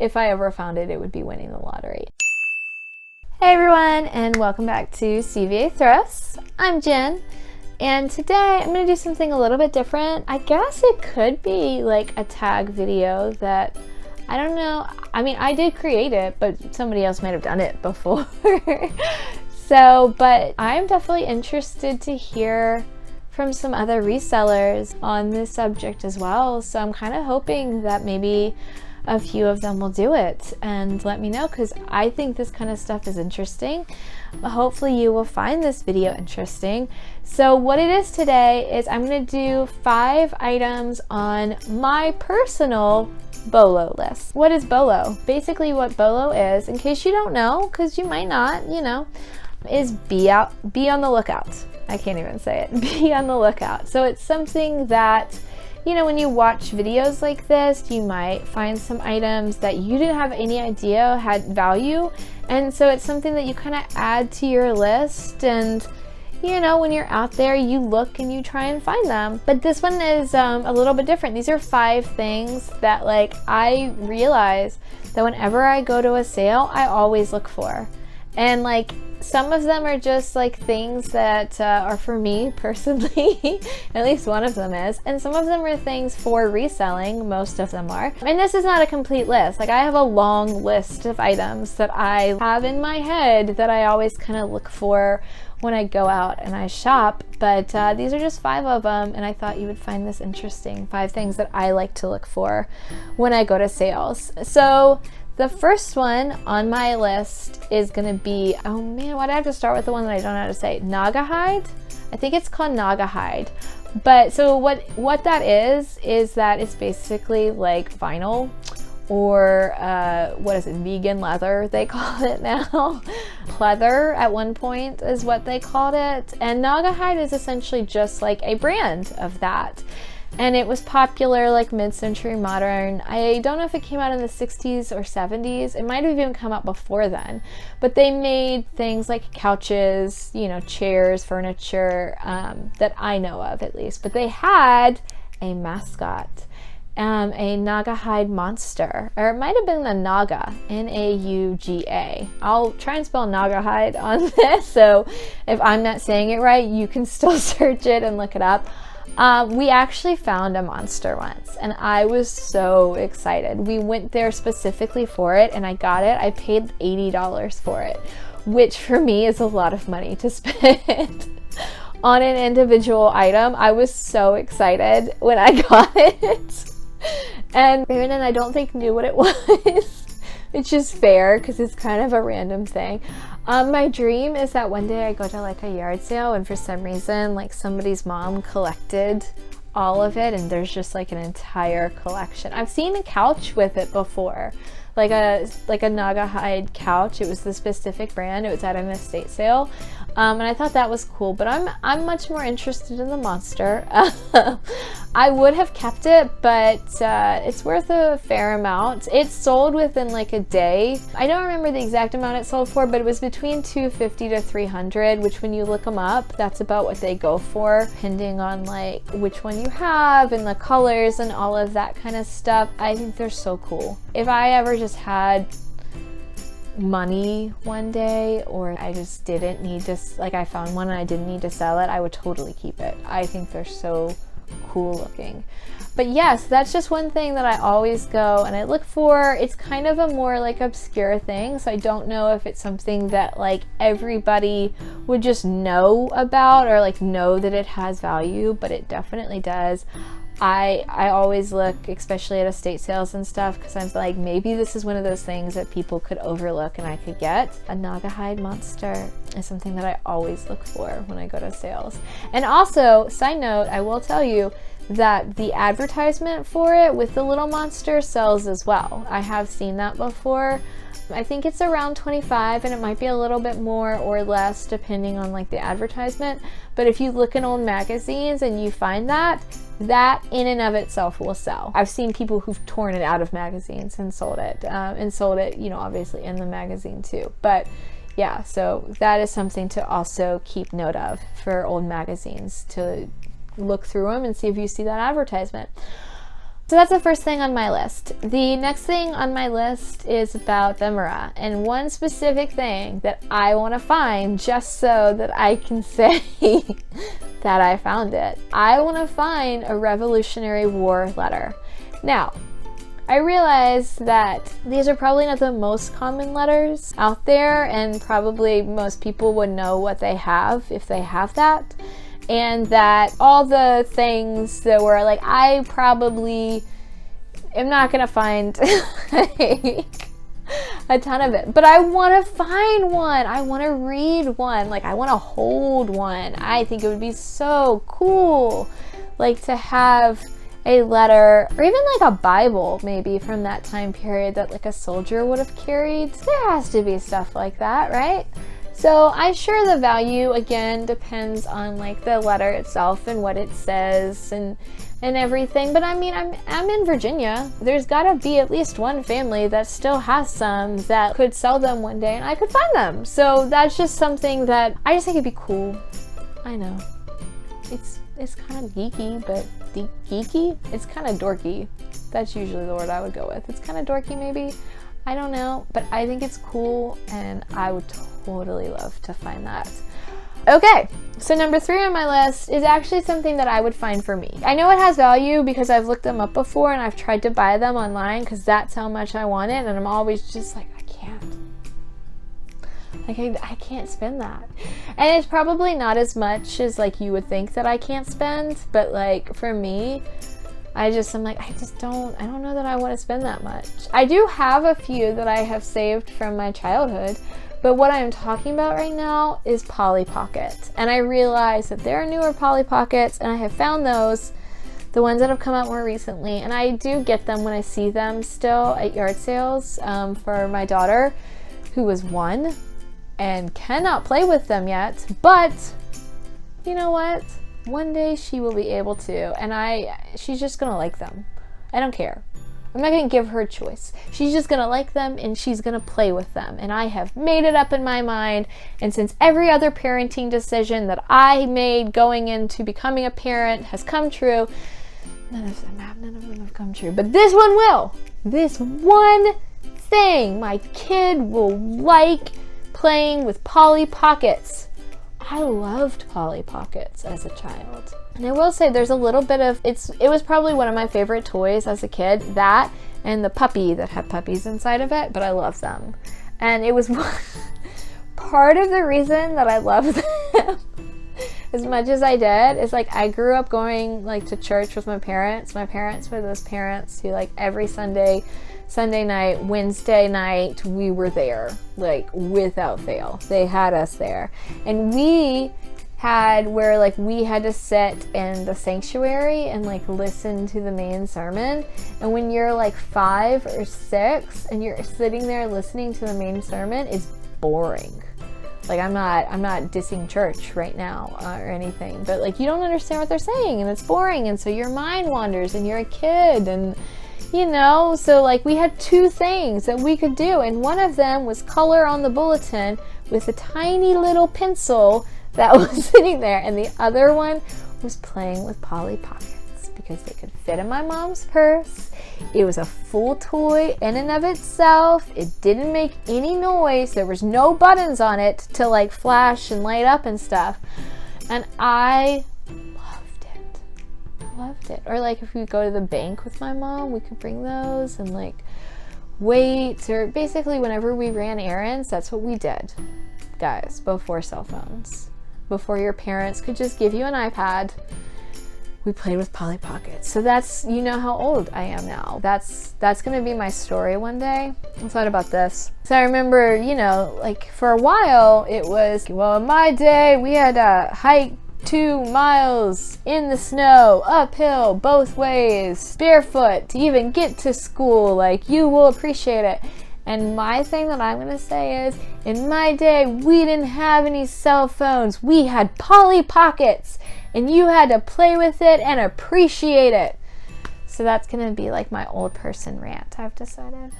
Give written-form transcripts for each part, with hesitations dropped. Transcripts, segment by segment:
If I ever found it, it would be winning the lottery. Hey everyone, and welcome back to CVA Thrusts. I'm Jen, and today I'm going to do something a little bit different. I guess it could be like a tag video that, I don't know, I mean, I did create it, but somebody else might have done it before. But I'm definitely interested to hear from some other resellers on this subject as well. So I'm kind of hoping that maybe a few of them will do it and let me know, because I think this kind of stuff is interesting. Hopefully you will find this video interesting. So what it is today is I'm going to do 5 items on my personal BOLO list. What is BOLO? Basically what BOLO is, in case you don't know, because you might not, you know, is be on the lookout. I can't even say it. Be on the lookout. So it's something that, you know, when you watch videos like this, you might find some items that you didn't have any idea had value. And so it's something that you kind of add to your list. And, you know, when you're out there, you look and you try and find them. But this one is a little bit different. These are 5 things that, like, I realize that whenever I go to a sale, I always look for. And, like, some of them are just like things that are for me personally. At least one of them is. And some of them are things for reselling. Most of them are. And this is not a complete list. Like, I have a long list of items that I have in my head that I always kind of look for when I go out and I shop. But these are just 5 of them, and I thought you would find this interesting. 5 things that I like to look for when I go to sales. So the first one on my list is gonna be, oh man, why do I have to start with the one that I don't know how to say? Naga hide? I think it's called Naga hide. But so what that is that it's basically like vinyl, or what is it, vegan leather they call it now. Pleather at one point is what they called it. And Naga hide is essentially just like a brand of that. And it was popular like mid-century modern. I don't know if it came out in the 60s or 70s. It might have even come out before then. But they made things like couches, you know, chairs, furniture, that I know of at least. But they had a mascot, a Naga hide monster. Or it might have been the Naga, N-A-U-G-A. I'll try and spell Naga hide on this, so if I'm not saying it right, you can still search it and look it up. We actually found a monster once, and I was so excited. We went there specifically for it, and I got it. I paid $80 for it, which for me is a lot of money to spend on an individual item. I was so excited when I got it. And Brandon, I don't think, knew what it was. Which is fair, because it's kind of a random thing. My dream is that one day I go to like a yard sale, and for some reason, like, somebody's mom collected all of it, and there's just like an entire collection. I've seen a couch with it before, like a Naga hide couch. It was the specific brand. It was at an estate sale. And I thought that was cool, but I'm much more interested in the monster. I would have kept it, but it's worth a fair amount. It sold within like a day. I don't remember the exact amount it sold for, but it was between $250 to $300, which when you look them up, that's about what they go for, depending on like which one you have and the colors and all of that kind of stuff. I think they're so cool. If I ever just had money one day, or I just didn't need to, like, I found one and I didn't need to sell it, I would totally keep it. I think they're so cool looking. But yes, that's just one thing that I always go and I look for. It's kind of a more like obscure thing, so I don't know if it's something that like everybody would just know about or like know that it has value, but it definitely does. I always look, especially at estate sales and stuff, because I'm like, maybe this is one of those things that people could overlook and I could get. A Naga hide monster is something that I always look for when I go to sales. And also, side note, I will tell you that the advertisement for it with the little monster sells as well. I have seen that before. I think it's around $25, and it might be a little bit more or less depending on like the advertisement. But if you look in old magazines and you find that in and of itself will sell. I've seen people who've torn it out of magazines and sold it, you know, obviously in the magazine too. But yeah, so that is something to also keep note of for old magazines, to look through them and see if you see that advertisement. So that's the first thing on my list. The next thing on my list is about ephemera, and one specific thing that I want to find just so that I can say that I found it. I want to find a Revolutionary War letter. Now, I realize that these are probably not the most common letters out there, and probably most people would know what they have if they have that. And that all the things that were like, I probably am not gonna find a ton of it, but I want to find one. I want to read one. Like, I want to hold one. I think it would be so cool, like, to have a letter, or even like a Bible maybe from that time period that like a soldier would have carried. There has to be stuff like that, right? So I'm sure the value again depends on like the letter itself and what it says and everything. But I mean, I'm in Virginia. There's gotta be at least one family that still has some that could sell them one day and I could find them. So that's just something that I just think it'd be cool. I know. It's kind of geeky, but geeky? It's kind of dorky. That's usually the word I would go with. It's kind of dorky maybe. I don't know, but I think it's cool and I would totally love to find that. Okay, so number 3 on my list is actually something that I would find for me. I know it has value because I've looked them up before and I've tried to buy them online because that's how much I want it, and I'm always just like, I can't. Like, I can't spend that. And it's probably not as much as like you would think that I can't spend, but like for me, I'm like, I don't know that I want to spend that much. I do have a few that I have saved from my childhood, but what I'm talking about right now is Polly Pocket. And I realize that there are newer Polly Pockets, and I have found those, the ones that have come out more recently, and I do get them when I see them still at yard sales for my daughter, who is 1 and cannot play with them yet, but you know what? One day she will be able to, and she's just gonna like them. I don't care. I'm not gonna give her a choice. She's just gonna like them and she's gonna play with them. And I have made it up in my mind, and since every other parenting decision that I made going into becoming a parent has come true, none of them have come true, but this one will. This one thing, my kid will like playing with Polly Pockets. I loved Polly Pockets as a child. And I will say there's a little bit of, it was probably one of my favorite toys as a kid, that and the puppy that had puppies inside of it, but I love them. And it was part of the reason that I love them as much as I did is like I grew up going like to church with my parents. My parents were those parents who like every Sunday night, Wednesday night, we were there, like without fail. They had us there. And we had where like we had to sit in the sanctuary and like listen to the main sermon. And when you're like 5 or 6 and you're sitting there listening to the main sermon, it's boring. Like I'm not dissing church right now or anything, but like you don't understand what they're saying and it's boring, and so your mind wanders and you're a kid, and you know, so like we had 2 things that we could do, and one of them was color on the bulletin with a tiny little pencil that was sitting there, and the other one was playing with Polly Pockets because they could fit in my mom's purse. It was a full toy in and of itself. It didn't make any noise. There was no buttons on it to like flash and light up and stuff, and I loved it. Or like if we go to the bank with my mom, we could bring those and like wait, or basically whenever we ran errands, that's what we did, guys, before cell phones, before your parents could just give you an iPad. We played with Polly Pockets. So that's, you know how old I am now. That's gonna be my story one day. I thought about this. So I remember, you know, like for a while it was, well, in my day we had to hike 2 miles in the snow, uphill, both ways, barefoot to even get to school. Like, you will appreciate it. And my thing that I'm gonna say is, in my day, we didn't have any cell phones. We had Polly Pockets, and you had to play with it and appreciate it. So that's gonna be like my old person rant, I've decided.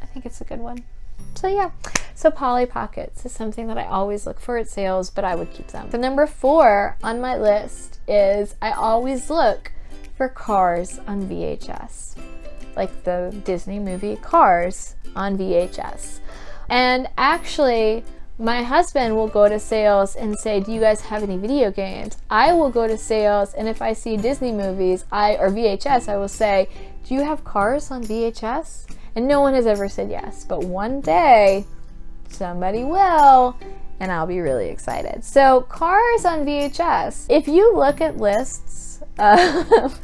I think it's a good one. So yeah, so Polly Pockets is something that I always look for at sales, but I would keep them. The number 4 on my list is I always look for Cars on VHS, like the Disney movie Cars on VHS. And actually, my husband will go to sales and say, do you guys have any video games? I will go to sales, and if I see Disney movies or VHS, I will say, do you have Cars on VHS? And no one has ever said yes, but one day somebody will, and I'll be really excited. So Cars on VHS, if you look at lists of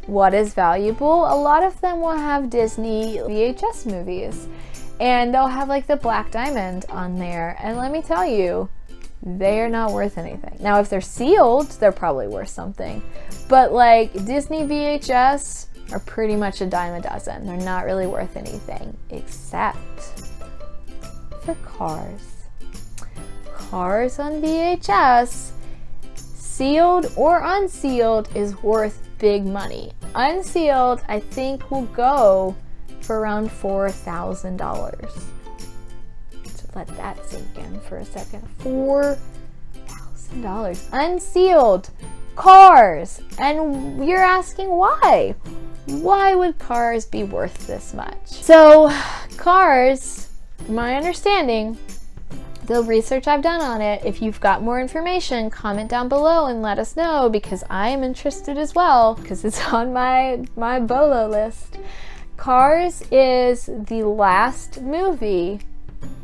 what is valuable, a lot of them will have Disney VHS movies, and they'll have like the Black Diamond on there, and let me tell you, they are not worth anything. Now if they're sealed, they're probably worth something, but like Disney VHS are pretty much a dime a dozen. They're not really worth anything, except for Cars. Cars on VHS, sealed or unsealed, is worth big money. Unsealed, I think, will go for around $4,000. So let that sink in for a second. $4,000. Unsealed Cars. And you're asking why? Why would Cars be worth this much? So Cars, my understanding, the research I've done on it, if you've got more information, comment down below and let us know, because I am interested as well, because it's on my BOLO list. Cars is the last movie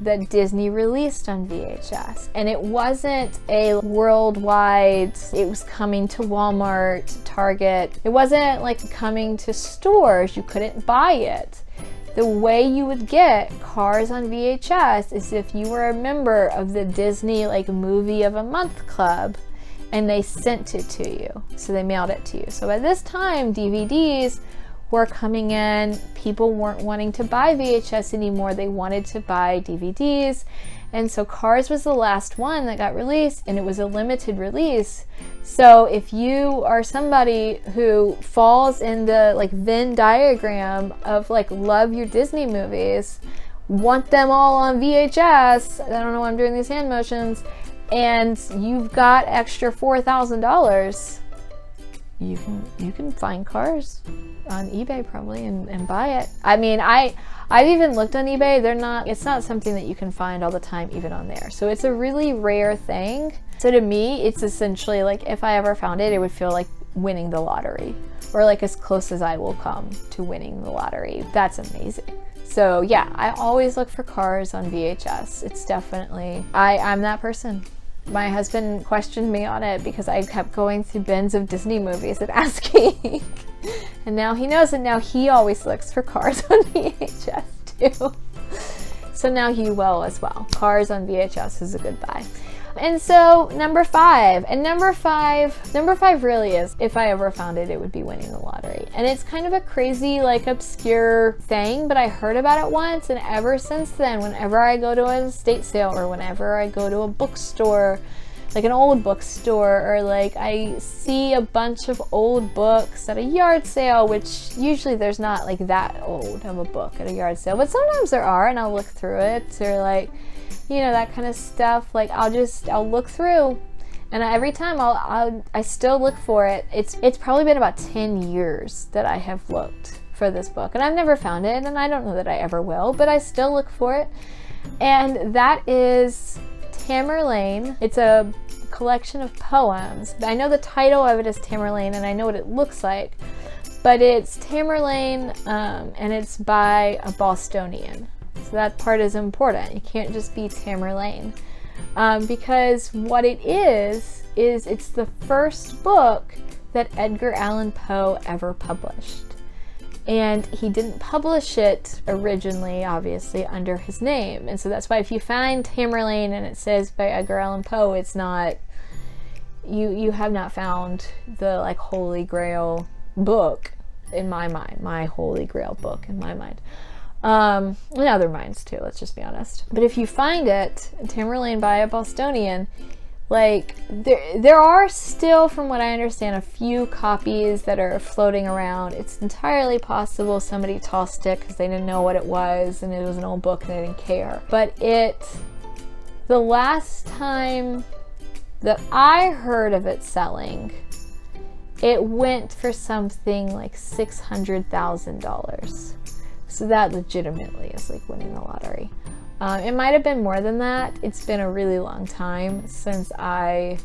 that Disney released on VHS, and it wasn't a worldwide, it was coming to Walmart, Target, it wasn't like coming to stores, you couldn't buy it. The way you would get Cars on VHS is if you were a member of the Disney like Movie of a Month Club, and they sent it to you, so they mailed it to you. So by this time, DVDs were coming in, people weren't wanting to buy VHS anymore, they wanted to buy DVDs, and so Cars was the last one that got released, and it was a limited release. So if you are somebody who falls in the like Venn diagram of like love your Disney movies, want them all on VHS, I don't know why I'm doing these hand motions, and you've got extra $4,000, you can find Cars on eBay probably and buy it. I mean, I've even looked on eBay. It's not something that you can find all the time even on there. So it's a really rare thing. So to me, it's essentially like if I ever found it, it would feel like winning the lottery, or like as close as I will come to winning the lottery. That's amazing. So yeah, I always look for Cars on VHS. It's definitely, I'm that person. My husband questioned me on it because I kept going through bins of Disney movies and asking. And now he knows, and now he always looks for Cars on VHS too. So now he will as well. Cars on VHS is a good buy. And so number five really is, if I ever found it, it would be winning the lottery. And it's kind of a crazy, like obscure thing, but I heard about it once, and ever since then, whenever I go to an estate sale, or whenever I go to a bookstore, like an old bookstore, or like I see a bunch of old books at a yard sale, which usually there's not like that old of a book at a yard sale, but sometimes there are, and I'll look through it, or like, you know, that kind of stuff. Like I'll look through, and every time I still look for it. It's probably been about 10 years that I have looked for this book, and I've never found it, and I don't know that I ever will, but I still look for it. And that is Tamerlane. It's a collection of poems. I know the title of it is Tamerlane, and I know what it looks like, but it's Tamerlane, and it's by a Bostonian. So that part is important. You can't just be Tamerlane, because what it is it's the first book that Edgar Allan Poe ever published. And he didn't publish it originally, obviously, under his name. And so that's why if you find Tamerlane and it says by Edgar Allan Poe, it's not, you have not found the like Holy Grail book in my mind, my Holy Grail book in my mind. In other minds too, let's just be honest. But if you find it, Tamerlane by a Bostonian, like there are still, from what I understand, a few copies that are floating around. It's entirely possible somebody tossed it because they didn't know what it was, and it was an old book and they didn't care. But the last time that I heard of it selling, it went for something like $600,000. So that legitimately is like winning the lottery. It might have been more than that. It's been a really long time since I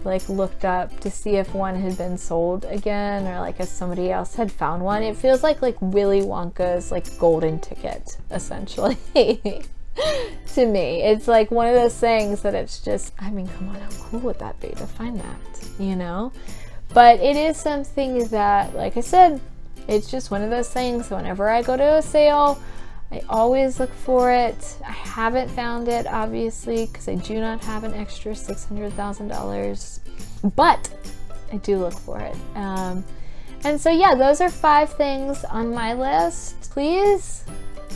like looked up to see if one had been sold again, or like if somebody else had found one. It feels like Willy Wonka's like golden ticket, essentially. To me, it's like one of those things that it's just, I mean, come on, how cool would that be to find that, you know? But it is something that, like I said, it's just one of those things. Whenever I go to a sale, I always look for it. I haven't found it, obviously, because I do not have an extra $600,000, but I do look for it. And so yeah, those are 5 things on my list. Please,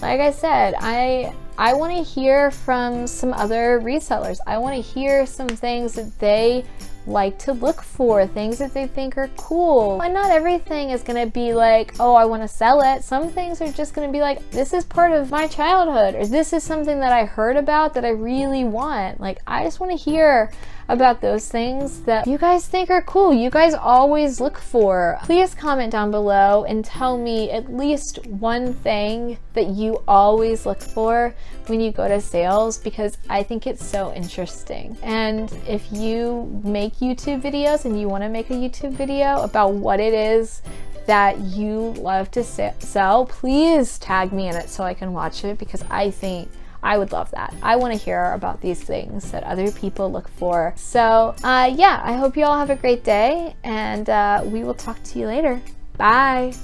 like I said, I want to hear from some other resellers. I want to hear some things that they like to look for, things that they think are cool. And not everything is going to be like, oh, I want to sell it. Some things are just going to be like, this is part of my childhood, or this is something that I heard about that I really want. Like, I just want to hear about those things that you guys think are cool, you guys always look for. Please comment down below and tell me at least one thing that you always look for when you go to sales, because I think it's so interesting. And if you make YouTube videos and you want to make a YouTube video about what it is that you love to sell, please tag me in it so I can watch it, because I think I would love that. I want to hear about these things that other people look for. So yeah, I hope you all have a great day, and we will talk to you later. Bye.